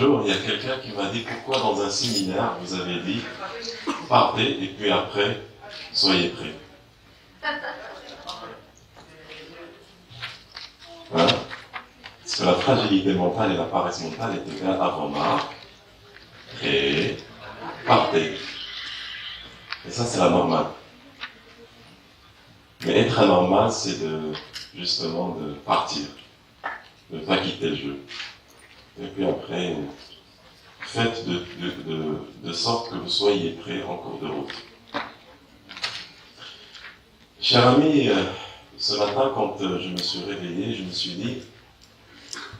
jour, il y a quelqu'un qui m'a dit pourquoi dans un séminaire vous avez dit partez et puis après soyez prêts. Hein? Parce que la fragilité mentale et la paresse mentale est égale à remarque et partez. Et ça, c'est la normale. Mais être anormal, c'est justement de partir, de ne pas quitter le jeu. Et puis après, faites de sorte que vous soyez prêts en cours de route. Cher ami, ce matin, quand je me suis réveillé, je me suis dit,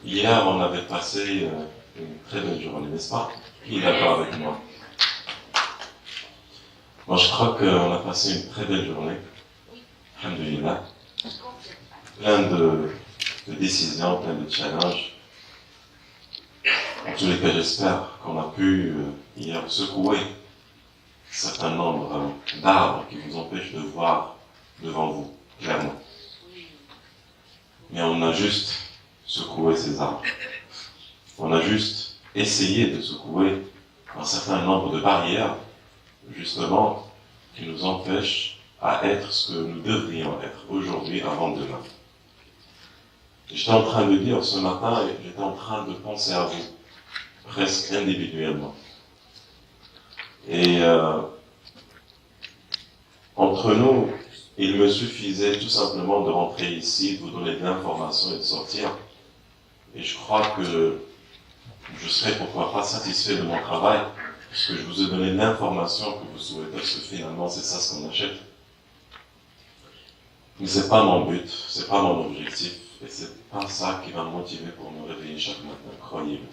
hier on avait passé une très belle journée, n'est-ce pas? Qui est d'accord avec moi? Moi je crois qu'on a passé une très belle journée. Alhamdulillah. Plein de décisions, plein de challenges. En tous les cas, j'espère qu'on a pu hier secouer un certain nombre d'arbres qui vous empêchent de voir devant vous, clairement. Mais on a juste secoué ces arbres. On a juste essayé de secouer un certain nombre de barrières, justement, qui nous empêchent à être ce que nous devrions être aujourd'hui avant demain. J'étais en train de dire ce matin, et j'étais en train de penser à vous, presque individuellement. Et entre nous, il me suffisait tout simplement de rentrer ici, de vous donner de l'information et de sortir. Et je crois que je serai pourquoi pas satisfait de mon travail, puisque je vous ai donné l'information que vous souhaitez, parce que finalement c'est ça ce qu'on achète. Mais c'est pas mon but, c'est pas mon objectif, et c'est pas ça qui va me motiver pour me réveiller chaque matin, croyez-moi.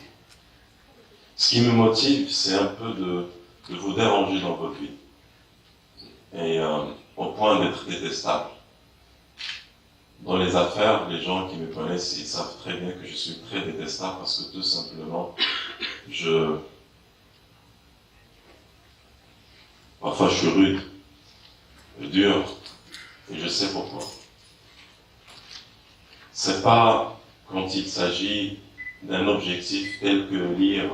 Ce qui me motive, c'est un peu de vous déranger dans votre vie. Et au point d'être détestable. Dans les affaires, les gens qui me connaissent, ils savent très bien que je suis très détestable parce que tout simplement, parfois je suis rude, dur, et je sais pourquoi. C'est pas quand il s'agit d'un objectif tel que lire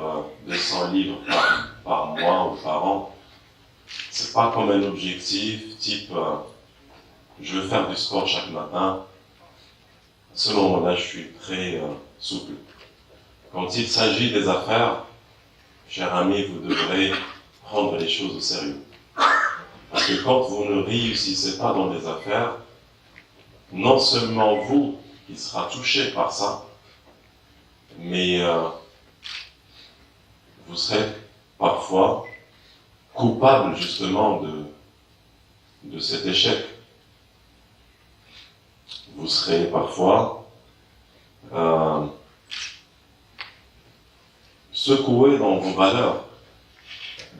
200 livres par mois ou par an. C'est pas comme un objectif type je veux faire du sport chaque matin. À ce moment-là, je suis très souple. Quand il s'agit des affaires, cher ami, vous devrez prendre les choses au sérieux. Parce que quand vous ne réussissez pas dans les affaires, non seulement vous qui serez touché par ça, mais vous serez parfois coupable justement de cet échec. Vous serez parfois secoué dans vos valeurs,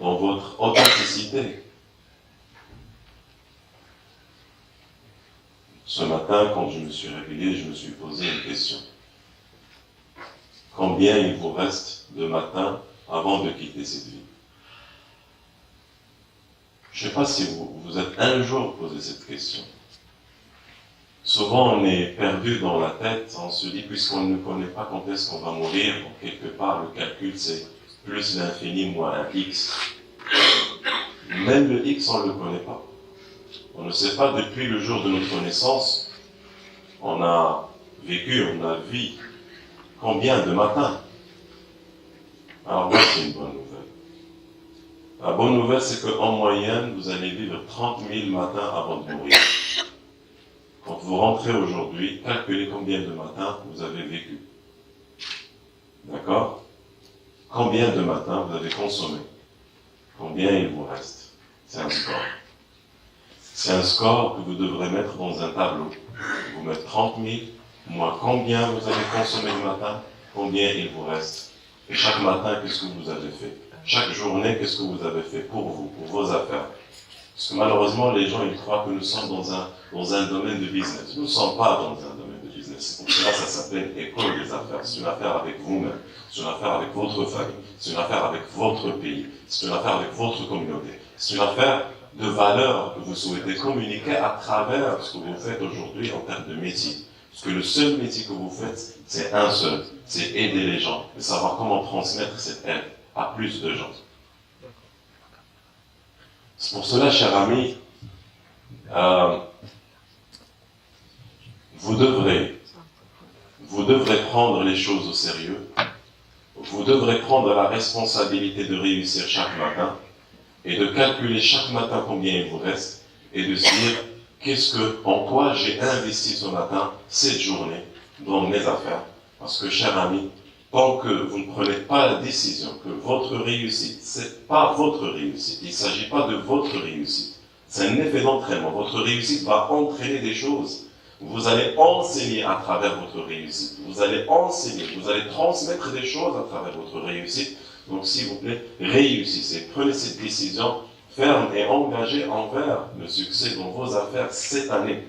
dans votre authenticité. Ce matin, quand je me suis réveillé, je me suis posé une question. Combien il vous reste de matin avant de quitter cette vie? Je ne sais pas si vous êtes un jour posé cette question. Souvent, on est perdu dans la tête, on se dit, puisqu'on ne connaît pas quand est-ce qu'on va mourir, donc quelque part, le calcul, c'est plus l'infini moins un x. Même le x, on ne le connaît pas. On ne sait pas, depuis le jour de notre naissance, on a vécu, on a vu combien de matins. Alors, moi, c'est une bonne nouvelle. La bonne nouvelle, c'est qu'en moyenne, vous allez vivre 30 000 matins avant de mourir. Quand vous rentrez aujourd'hui, calculez combien de matins vous avez vécu. D'accord? Combien de matins vous avez consommé? Combien il vous reste? C'est un score. C'est un score que vous devrez mettre dans un tableau. Vous mettez 30 000, moins combien vous avez consommé le matin, combien il vous reste. Et chaque matin, qu'est-ce que vous avez fait? Chaque journée, qu'est-ce que vous avez fait pour vous, pour vos affaires? Parce que malheureusement, les gens, ils croient que nous sommes dans un domaine de business. Nous ne sommes pas dans un domaine de business. C'est pour cela que ça s'appelle école des affaires. C'est une affaire avec vous-même. C'est une affaire avec votre famille. C'est une affaire avec votre pays. C'est une affaire avec votre communauté. C'est une affaire de valeurs que vous souhaitez communiquer à travers ce que vous faites aujourd'hui en termes de métier. Parce que le seul métier que vous faites, c'est un seul, c'est aider les gens, et savoir comment transmettre cette aide à plus de gens. C'est pour cela, chers amis, vous devrez prendre les choses au sérieux. Vous devrez prendre la responsabilité de réussir chaque matin et de calculer chaque matin combien il vous reste et de se dire en quoi j'ai investi ce matin, cette journée, dans mes affaires. Parce que, chers amis, tant que vous ne prenez pas la décision que votre réussite, c'est pas votre réussite, il ne s'agit pas de votre réussite, c'est un effet d'entraînement. Votre réussite va entraîner des choses. Vous allez enseigner à travers votre réussite. Vous allez enseigner, vous allez transmettre des choses à travers votre réussite. Donc, s'il vous plaît, réussissez. Prenez cette décision ferme et engagée envers le succès dans vos affaires cette année.